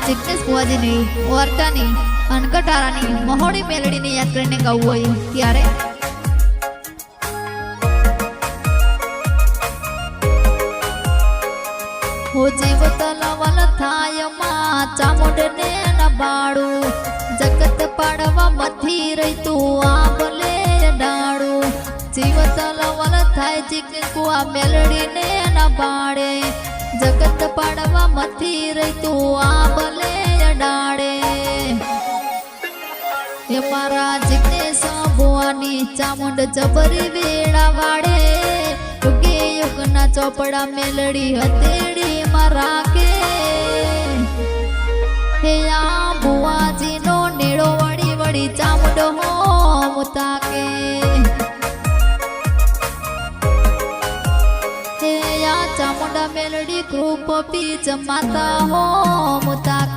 जिग्नेश बुआजीनी वार्तानी अनकटारानी महोड़ी मेलडीनी याद करीने गावुं होय त्यारे हो जीव तलावल थाय मा चामुंडने न बाळू जगत पाडवा मथी रही तू आबले डाळू जीव तलावल थाय जिग्नेश बुआ मेलडीने न बाळे जगत पाडवा मथी रही तू आबले डाळे हे मारा जिग्नेश बुआनी चामुंड जबरी वेळा वाडे युगे युगना चोपड़ा मेलडी हतेड़ी मारा के हे या बुआजी नो नेड़ो वड़ी वड़ी चामुंड हो मुताके हे या चामुंडा मेलडी कृप पीच माता हो मुताके